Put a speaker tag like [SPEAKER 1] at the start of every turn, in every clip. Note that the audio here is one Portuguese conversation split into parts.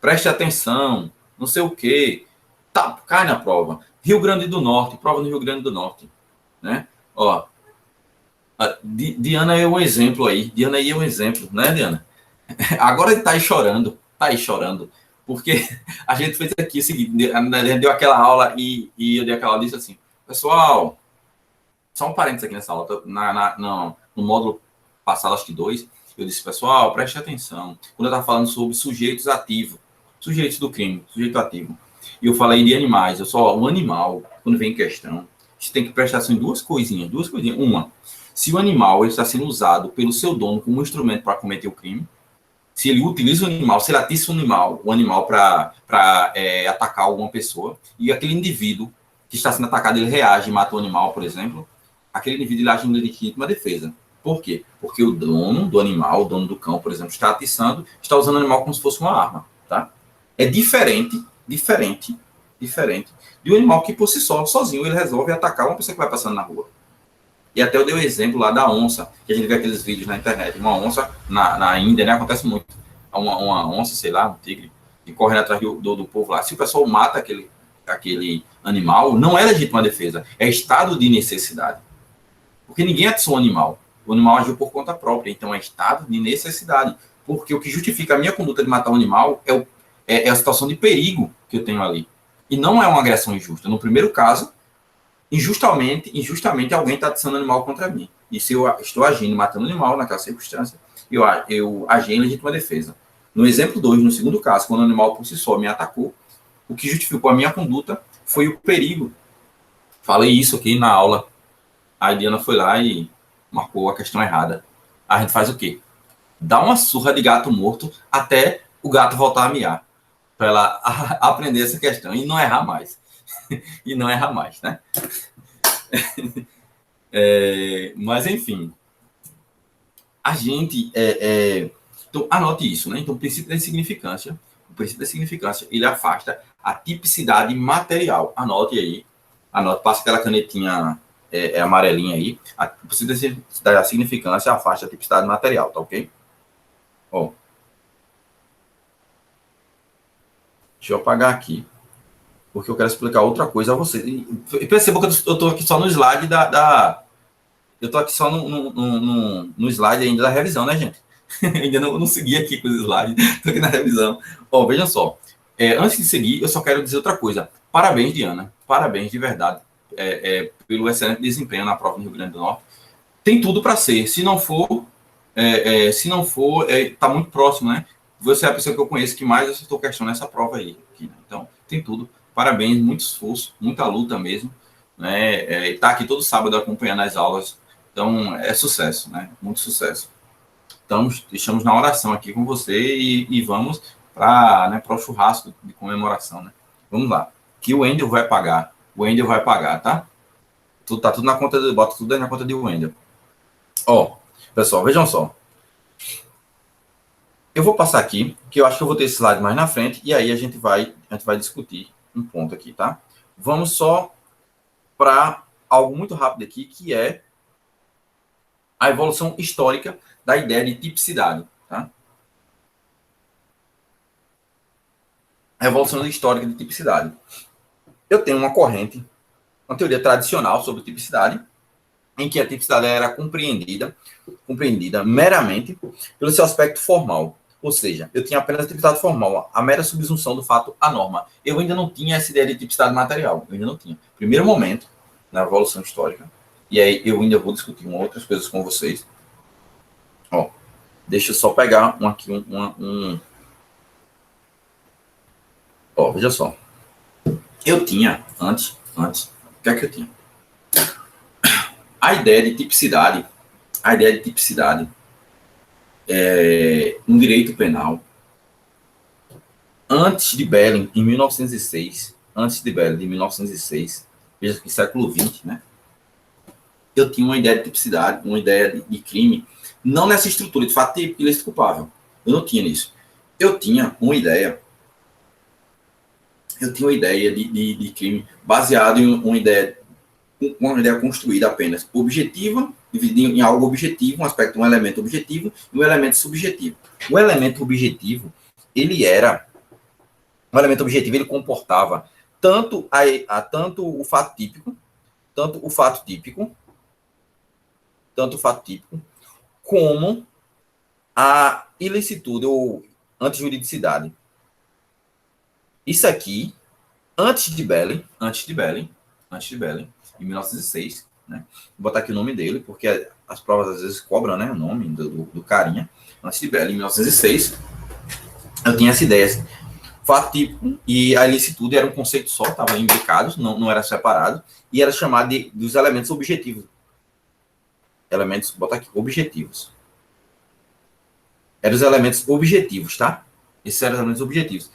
[SPEAKER 1] preste atenção, não sei o quê. Tá, cai na prova. Rio Grande do Norte, prova no Rio Grande do Norte, né? Ó, Diana é um exemplo aí. Diana aí é um exemplo, né, Diana? Agora ele tá aí chorando, porque a gente fez aqui o seguinte, a gente deu aquela aula e eu dei aquela aula e disse assim, pessoal, só um parênteses aqui nessa aula, no módulo passado, acho que 2, eu disse, pessoal, preste atenção, quando eu estava falando sobre sujeitos ativos, sujeitos do crime, sujeito ativo, e eu falei de animais, o animal, quando vem em questão, a gente tem que prestar atenção em duas coisinhas. Uma, se o animal está sendo usado pelo seu dono como instrumento para cometer o crime, se ele utiliza o animal, se ele atiça o animal para atacar alguma pessoa, e aquele indivíduo que está sendo atacado, ele reage e mata o animal, por exemplo, aquele indivíduo ele age em legítima defesa. Por quê? Porque o dono do animal, o dono do cão, por exemplo, está atiçando, está usando o animal como se fosse uma arma. Tá? É diferente de um animal que, por si só, sozinho, ele resolve atacar uma pessoa que vai passando na rua. E até eu dei o exemplo lá da onça, que a gente vê aqueles vídeos na internet. Uma onça, na Índia, né, acontece muito. Uma onça, sei lá, um tigre, que corre atrás do povo lá. Se o pessoal mata aquele animal, não é legítima defesa, é estado de necessidade. Porque ninguém atiçou o animal. O animal agiu por conta própria, então é estado de necessidade. Porque o que justifica a minha conduta de matar o animal é a situação de perigo que eu tenho ali. E não é uma agressão injusta. No primeiro caso, injustamente alguém está atiçando o animal contra mim. E se eu estou agindo, matando o animal naquela circunstância, eu agi em legítima defesa. No exemplo 2, no segundo caso, quando o animal por si só me atacou, o que justificou a minha conduta foi o perigo. Falei isso aqui na aula. A Diana foi lá e marcou a questão errada. A gente faz o quê? Dá uma surra de gato morto até o gato voltar a miar. Para ela aprender essa questão e não errar mais. E não errar mais, né? Mas, enfim. A gente... Então, anote isso, né? Então, o princípio da insignificância. O princípio da significância, ele afasta a tipicidade material. Anote aí. Anote, passa aquela canetinha amarelinha aí. O princípio da significância afasta a tipicidade material, tá ok? Ó. Deixa eu apagar aqui, porque eu quero explicar outra coisa a vocês. E perceba que eu estou aqui só no slide eu estou aqui só no slide ainda da revisão, né, gente? Ainda não segui aqui com os slides, estou aqui na revisão. Ó, vejam só. Antes de seguir, eu só quero dizer outra coisa. Parabéns, Diana. Parabéns, de verdade, pelo excelente desempenho na prova do Rio Grande do Norte. Tem tudo para ser. Se não for, está muito próximo, né? Você é a pessoa que eu conheço que mais acertou questão nessa prova aí. Aqui, né? Então, tem tudo. Parabéns, muito esforço, muita luta mesmo. Né? Está aqui todo sábado acompanhando as aulas. Então, é sucesso, né? Muito sucesso. Então, estamos na oração aqui com você e vamos para o churrasco de comemoração, né? Vamos lá. Que o Wendel vai pagar. O Wendel vai pagar, tá? Tá tudo na conta, bota tudo aí na conta de Wendel. Ó, pessoal, vejam só. Eu vou passar aqui, que eu acho que eu vou ter esse slide mais na frente, e aí a gente vai discutir um ponto aqui, tá? Vamos só para algo muito rápido aqui, que é a evolução histórica da ideia de tipicidade, tá? A evolução histórica de tipicidade. Eu tenho uma corrente, uma teoria tradicional sobre tipicidade, em que a tipicidade era compreendida meramente pelo seu aspecto formal. Ou seja, eu tinha apenas a tipicidade formal, a mera subsunção do fato à norma. Eu ainda não tinha essa ideia de tipicidade material. Eu ainda não tinha. Primeiro momento, na evolução histórica, e aí eu ainda vou discutir outras coisas com vocês. Ó, deixa eu só pegar Ó, veja só. Eu tinha, antes, o que é que eu tinha? A ideia de tipicidade no direito penal, antes de Belling, em 1906, veja que século XX, né? Eu tinha uma ideia de tipicidade, uma ideia de crime, não nessa estrutura de fato típico, ilícito culpável. Eu não tinha nisso. Eu tinha uma ideia de crime baseado em uma ideia construída apenas objetiva, dividida em algo objetivo, um elemento objetivo e um elemento subjetivo. O elemento objetivo, ele era O elemento objetivo ele comportava tanto o fato típico, tanto o fato típico, como a ilicitude ou antijuridicidade. Isso aqui, antes de Belling, em 1906, né? Vou botar aqui o nome dele, porque as provas às vezes cobram, né, o nome do carinha. Antes de Belling, em 1906, eu tinha essa ideia. Assim, fato típico e a ilicitude era um conceito só, estavam imbricados, não era separado, e era chamado dos elementos objetivos. Elementos, botar aqui, objetivos. Eram os elementos objetivos, tá? Esses eram os elementos objetivos.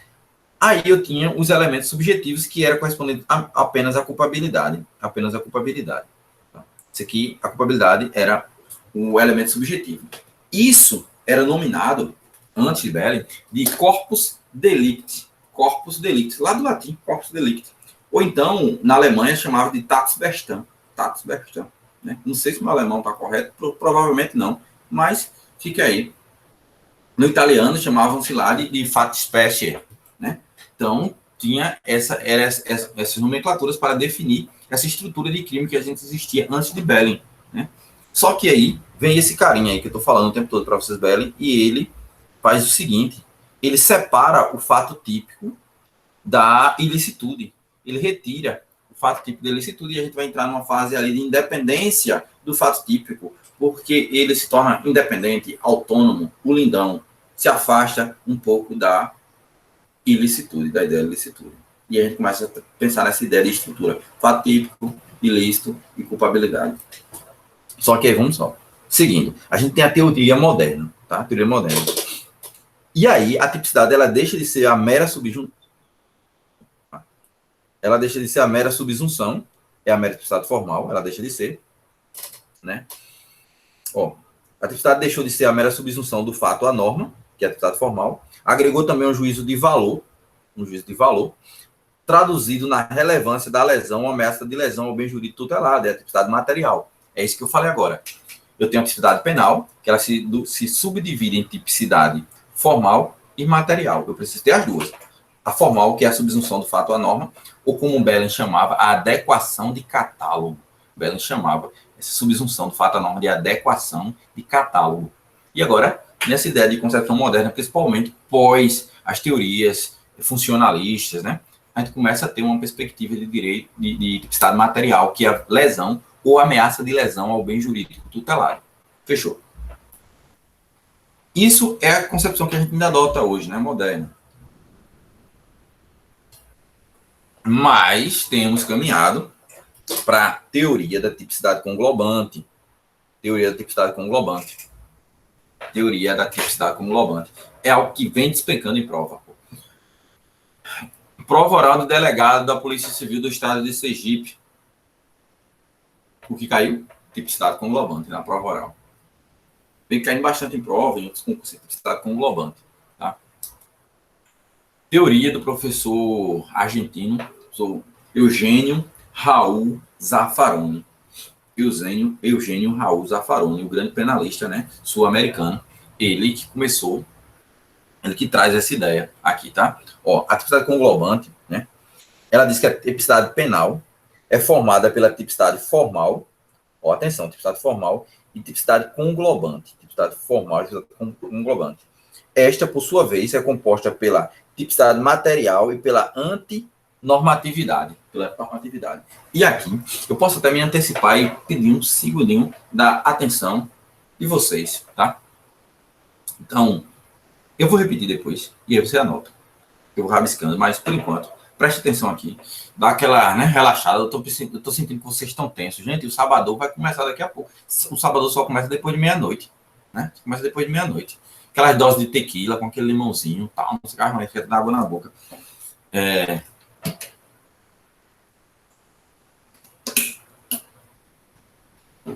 [SPEAKER 1] Aí eu tinha os elementos subjetivos que eram correspondentes apenas à culpabilidade. Apenas à culpabilidade. Tá? Isso aqui, a culpabilidade era o elemento subjetivo. Isso era nominado, antes de Belling, de corpus delicti. Corpus delicti, lá do latim, corpus delicti. Ou então, na Alemanha, chamava de tatus bestam. Tatus bestam. Né? Não sei se o meu alemão está correto, provavelmente não, mas fica aí. No italiano, chamavam-se lá de fatspecie, né? Então, tinha essas nomenclaturas para definir essa estrutura de crime que a gente existia antes de Belling, né? Só que aí vem esse carinha aí que eu estou falando o tempo todo para vocês, Belling, e ele faz o seguinte: ele separa o fato típico da ilicitude. Ele retira o fato típico da ilicitude e a gente vai entrar numa fase ali de independência do fato típico, porque ele se torna independente, autônomo, o lindão, se afasta um pouco da ilicitude, da ideia de ilicitude. E a gente começa a pensar nessa ideia de estrutura. Fato típico, ilícito e culpabilidade. Só que aí, vamos só. Seguindo, a gente tem a teoria moderna, tá? A teoria moderna. E aí, a tipicidade, ela deixa de ser a mera subjunção. Ela deixa de ser a mera subsunção, é a mera tipicidade formal, ela deixa de ser, né? Ó, a tipicidade deixou de ser a mera subsunção do fato à norma, que é a tipicidade formal, agregou também um juízo de valor, traduzido na relevância da lesão ou ameaça de lesão ao bem jurídico tutelado, é a tipicidade material. É isso que eu falei agora. Eu tenho a tipicidade penal, que ela se subdivide em tipicidade formal e material. Eu preciso ter as duas. A formal, que é a subsunção do fato à norma, ou como Belling chamava, a adequação de catálogo. Belling chamava essa subsunção do fato à norma de adequação de catálogo. E agora, nessa ideia de concepção moderna, principalmente pós as teorias funcionalistas, né, a gente começa a ter uma perspectiva de direito de tipicidade material, que é a lesão ou ameaça de lesão ao bem jurídico tutelário. Fechou. Isso é a concepção que a gente ainda adota hoje, né, moderna. Mas temos caminhado para a teoria da tipicidade conglobante. Teoria da tipicidade conglobante. Teoria da tipicidade conglobante. É algo que vem despencando em prova. Prova oral do delegado da Polícia Civil do Estado de Sergipe. O que caiu? Tipicidade conglobante na prova oral. Vem caindo bastante em prova, em outros concursos, tipicidade conglobante. Tá? Teoria do professor argentino, sou Eugênio Raul Zaffaroni. Eugênio Raul Zaffaroni, o grande penalista, né, sul-americano. Ele que começou, ele que traz essa ideia aqui, tá? Ó, a tipicidade conglobante, né, ela diz que a tipicidade penal é formada pela tipicidade formal, ó, atenção, tipicidade formal e tipicidade conglobante. Tipicidade formal e tipicidade conglobante. Esta, por sua vez, é composta pela tipicidade material e pela antinormatividade. E aqui, eu posso até me antecipar e pedir um segundinho da atenção de vocês, tá? Então, eu vou repetir depois, e aí você anota. Eu vou rabiscando, mas, por enquanto, preste atenção aqui. Dá aquela, né, relaxada. Eu tô sentindo que vocês estão tensos. Gente, o sábado vai começar daqui a pouco. O sábado só começa depois de meia-noite, né? Começa depois de meia-noite. Aquelas doses de tequila com aquele limãozinho, tal, não sei o que, fica água na boca.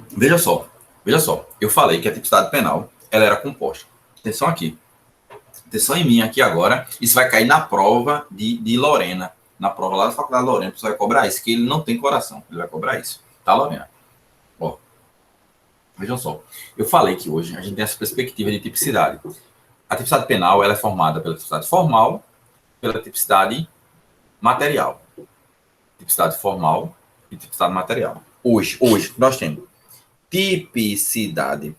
[SPEAKER 1] Veja só. Eu falei que a tipicidade penal, ela era composta. Atenção aqui. Atenção em mim aqui agora. Isso vai cair na prova de Lorena. Na prova lá da Faculdade de Lorena, você vai cobrar isso, que ele não tem coração. Ele vai cobrar isso. Tá, Lorena? Ó. Vejam só. Eu falei que hoje a gente tem essa perspectiva de tipicidade. A tipicidade penal, ela é formada pela tipicidade formal pela tipicidade material. Tipicidade formal e tipicidade material. Hoje nós temos tipicidade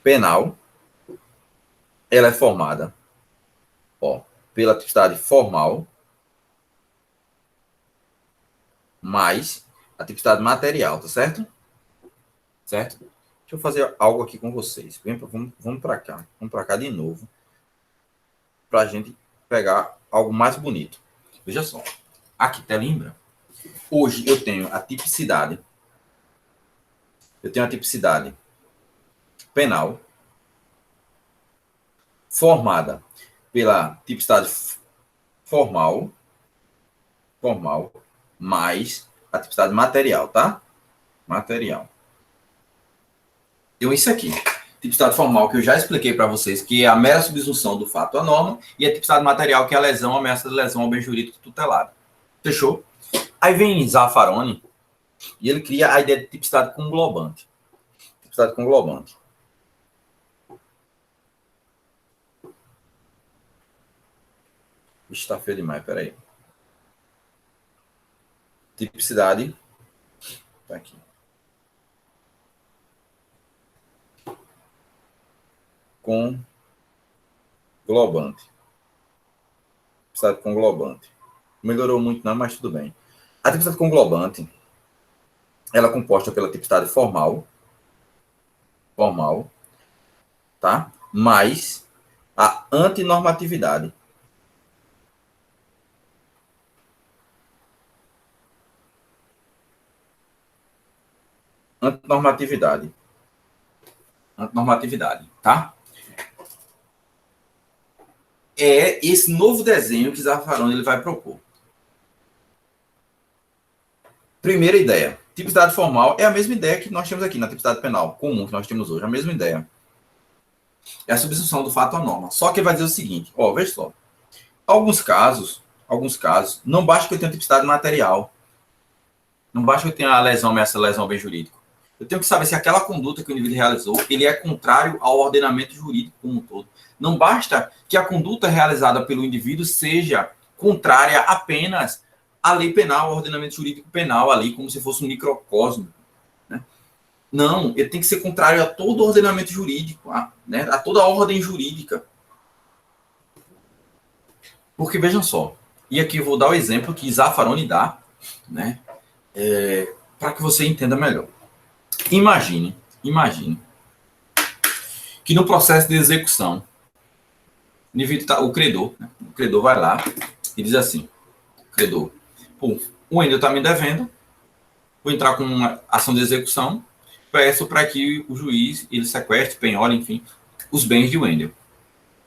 [SPEAKER 1] penal. Ela é formada, pela tipicidade formal mais a tipicidade material, tá certo? Certo? Deixa eu fazer algo aqui com vocês. Vamos para cá. Vamos para cá de novo. Para a gente pegar algo mais bonito. Veja só. Aqui, lembra? Hoje eu tenho a tipicidade. Eu tenho a tipicidade penal formada pela tipicidade formal mais a tipicidade material, tá? Material. Então, isso aqui. Tipicidade formal, que eu já expliquei para vocês, que é a mera subsunção do fato à norma, e a tipicidade material, que é a lesão, a ameaça de lesão ao bem jurídico tutelado. Fechou? Aí vem Zaffaroni, e ele cria a ideia de tipicidade conglobante. Tipicidade conglobante. Está feio demais, peraí. Tipicidade. Tá aqui. Conglobante. Tipicidade conglobante. Melhorou muito não, mas tudo bem. A tipicidade conglobante, ela é composta pela tipicidade formal, tá? Mais a antinormatividade. Antinormatividade, tá? É esse novo desenho que Zaffaroni ele vai propor. Primeira ideia. Tipicidade formal é a mesma ideia que nós temos aqui na tipicidade penal comum que nós temos hoje. A mesma ideia. É a substituição do fato à norma. Só que vai dizer o seguinte. Veja só. Alguns casos, não basta que eu tenha tipicidade material. Não basta que eu tenha a lesão, ameaça lesão ao bem jurídico. Eu tenho que saber se aquela conduta que o indivíduo realizou, ele é contrário ao ordenamento jurídico como um todo. Não basta que a conduta realizada pelo indivíduo seja contrária apenas à lei penal, ao ordenamento jurídico penal ali, como se fosse um microcosmo. Né? Não, ele tem que ser contrário a todo o ordenamento jurídico, né? A toda a ordem jurídica. Porque, vejam só, e aqui eu vou dar o exemplo que Zaffaroni dá, né? Para que você entenda melhor. Imagine que no processo de execução, o credor vai lá e diz assim, credor, o Wendel está me devendo, vou entrar com uma ação de execução, peço para que o juiz ele sequestre, penhore, enfim, os bens de Wendel.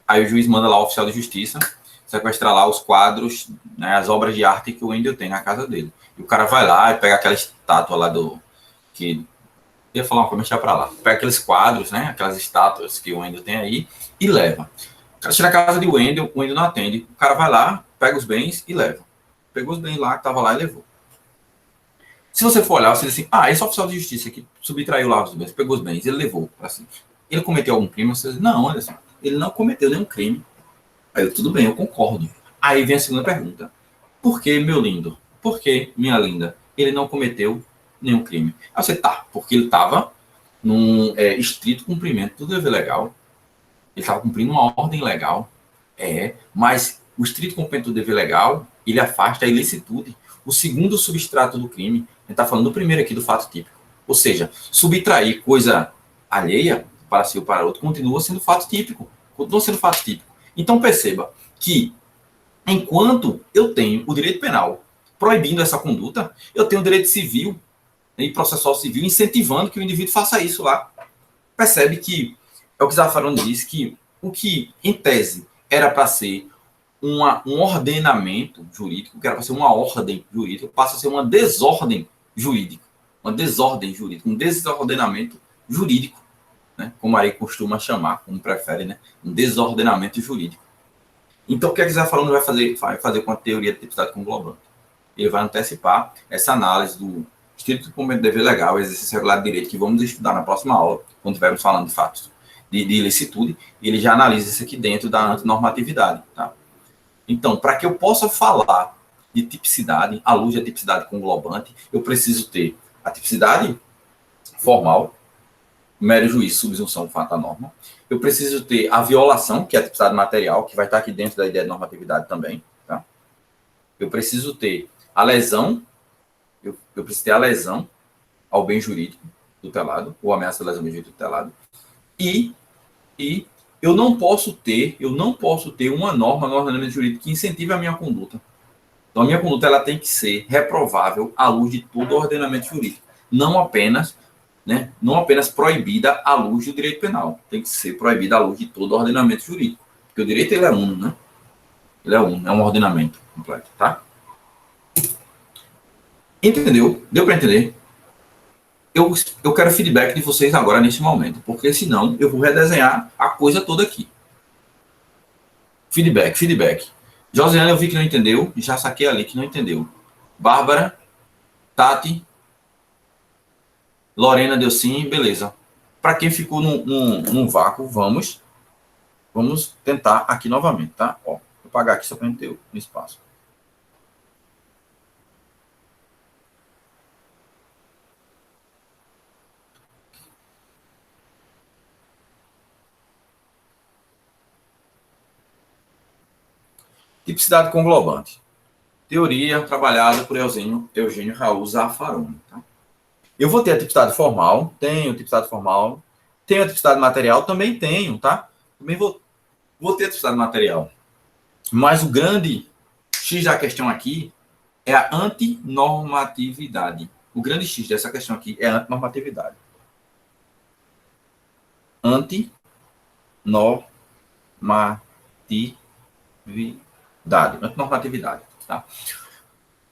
[SPEAKER 1] Aí o juiz manda lá o oficial de justiça sequestrar lá os quadros, né, as obras de arte que o Wendel tem na casa dele. E o cara vai lá e pega aquela estátua lá que ia falar uma coisa, deixa pra lá. Pega aqueles quadros, né? Aquelas estátuas que o Wendel tem aí e leva. O cara chega na casa de Wendel, o Wendel não atende. O cara vai lá, pega os bens e leva. Pegou os bens lá, que tava lá e levou. Se você for olhar, você diz assim, esse oficial de justiça que subtraiu lá os bens, pegou os bens, ele levou. Assim, ele cometeu algum crime? Você diz, não, olha assim, ele não cometeu nenhum crime. Aí tudo bem, eu concordo. Aí vem a segunda pergunta. Por que, meu lindo? Por que, minha linda? Ele não cometeu nenhum crime. Aí você porque ele estava num estrito cumprimento do dever legal. Ele estava cumprindo uma ordem legal. Mas o estrito cumprimento do dever legal, ele afasta a ilicitude. O segundo substrato do crime, a gente está falando do primeiro aqui, do fato típico. Ou seja, subtrair coisa alheia para si ou para outro continua sendo fato típico. Continua sendo fato típico. Então perceba que, enquanto eu tenho o direito penal proibindo essa conduta, eu tenho o direito civil e processual civil incentivando que o indivíduo faça isso lá. Percebe que é o que Zaffaroni diz, que o que, em tese, era para ser um ordenamento jurídico, que era para ser uma ordem jurídica, passa a ser uma desordem jurídica. Um desordenamento jurídico, né? Como aí costuma chamar, como prefere, né? Um desordenamento jurídico. Então, o que Zaffaroni vai fazer com a teoria de tipicidade conglobante? Ele vai antecipar essa análise do estrito cumprimento do dever legal, exercício regular de direito, que vamos estudar na próxima aula, quando estivermos falando de fatos de ilicitude, e ele já analisa isso aqui dentro da antinormatividade. Tá? Então, para que eu possa falar de tipicidade, à luz da tipicidade conglobante, eu preciso ter a tipicidade formal, mero juízo, subsunção, fato à norma. Eu preciso ter a violação, que é a tipicidade material, que vai estar aqui dentro da ideia de normatividade também. Tá? Eu preciso ter a lesão, eu preciso ter a lesão ao bem jurídico tutelado, ou ameaça de lesão ao bem jurídico tutelado. E eu não posso ter uma norma no ordenamento jurídico que incentive a minha conduta. Então, a minha conduta ela tem que ser reprovável à luz de todo o ordenamento jurídico. Não apenas proibida à luz do direito penal. Tem que ser proibida à luz de todo o ordenamento jurídico. Porque o direito ele é uno, né? Ele é uno, é um ordenamento completo, tá? Entendeu? Deu para entender? Eu quero feedback de vocês agora, nesse momento, porque senão eu vou redesenhar a coisa toda aqui. Feedback. Josiane, eu vi que não entendeu, já saquei ali que não entendeu. Bárbara, Tati, Lorena deu sim, beleza. Para quem ficou num vácuo, vamos tentar aqui novamente, tá? Ó, vou apagar aqui só para a gente ter um espaço. Tipicidade conglobante. Teoria trabalhada por Eugênio Raul Zaffaroni. Tá? Eu vou ter a tipicidade formal, tenho tipicidade formal, tenho a tipicidade material, também tenho, tá? Também vou ter a tipicidade material. Mas o grande X da questão aqui é a antinormatividade. O grande X dessa questão aqui é a antinormatividade. Antinormatividade. Tá?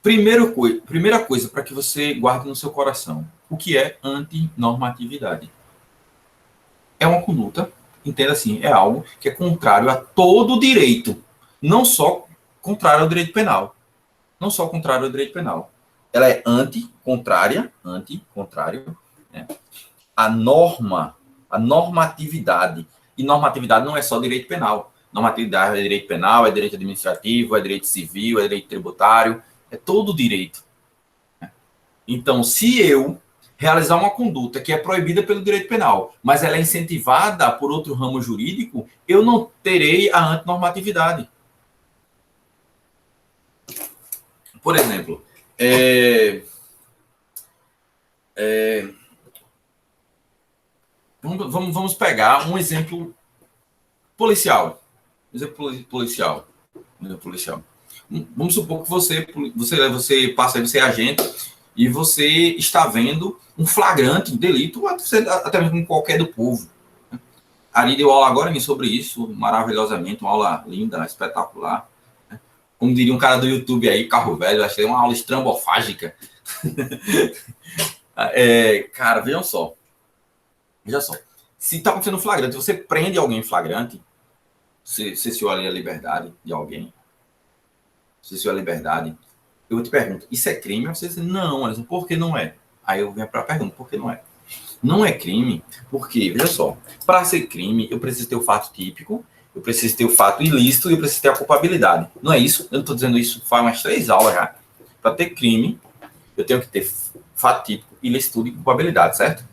[SPEAKER 1] Primeira coisa para que você guarde no seu coração. O que é antinormatividade? É uma conduta, entenda assim, é algo que é contrário a todo direito. Não só contrário ao direito penal. Não só contrário ao direito penal. Ela é contrário, né? A normatividade. E normatividade não é só direito penal. Normatividade é direito penal, é direito administrativo, é direito civil, é direito tributário, é todo direito. Então, se eu realizar uma conduta que é proibida pelo direito penal, mas ela é incentivada por outro ramo jurídico, eu não terei a antinormatividade. Por exemplo, vamos pegar um exemplo policial. Vamos supor que você passa, você é agente e você está vendo um flagrante, um delito, até mesmo com qualquer do povo. A Ari deu aula agora sobre isso, maravilhosamente, uma aula linda, espetacular. Como diria um cara do YouTube aí, carro velho, achei uma aula estrambofágica. Cara, veja só. Se está acontecendo um flagrante, você prende alguém em flagrante, você se olha a liberdade de alguém, eu te pergunto, isso é crime? Você diz, não, Alisson, por que não é? Aí eu venho para a pergunta, por que não é? Não é crime, porque, veja só, para ser crime, eu preciso ter o fato típico, eu preciso ter o fato ilícito e eu preciso ter a culpabilidade. Não é isso? Eu não estou dizendo isso faz umas 3 aulas já. Para ter crime, eu tenho que ter fato típico, ilícito e culpabilidade, certo?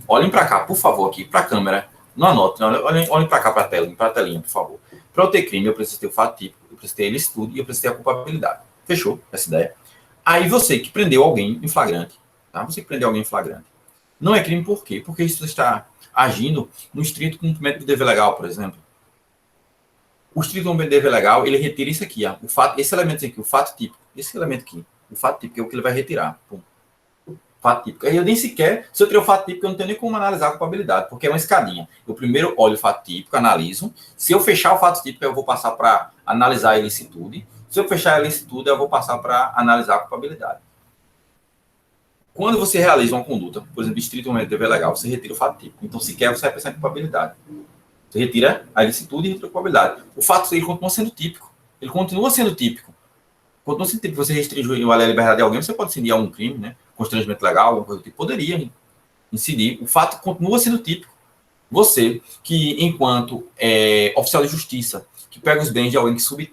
[SPEAKER 1] Olhem para cá, por favor, aqui, para a câmera. Não anotem, olhem para cá, para a telinha, por favor. Para eu ter crime, eu preciso ter o fato típico, eu preciso ter ilícito e eu preciso ter a culpabilidade. Fechou essa ideia? Aí você que prendeu alguém em flagrante, tá? Você que prendeu alguém em flagrante. Não é crime por quê? Porque isso está agindo no estrito cumprimento do dever legal, por exemplo. O estrito cumprimento do dever legal, ele retira isso aqui, ó, esse elemento aqui, o fato típico. Esse elemento aqui, o fato típico é o que ele vai retirar. Pum. Fato típico. Aí eu nem sequer, se eu tiver o fato típico, eu não tenho nem como analisar a culpabilidade, porque é uma escadinha. Eu primeiro olho o fato típico, analiso. Se eu fechar o fato típico, eu vou passar para analisar a ilicitude. Se eu fechar a ilicitude, eu vou passar para analisar a culpabilidade. Quando você realiza uma conduta, por exemplo, estritamente dever legal, você retira o fato típico. Então, sequer você vai pensar em culpabilidade. Você retira a ilicitude e retira a culpabilidade. O fato ele continua sendo típico. Ele continua sendo típico. Continua sendo típico. Você restringiu a liberdade de alguém, você pode incidir algum crime, né? Constrangimento legal, alguma coisa do tipo. Poderia incidir. O fato continua sendo típico. Você, que enquanto oficial de justiça, que pega os bens de alguém que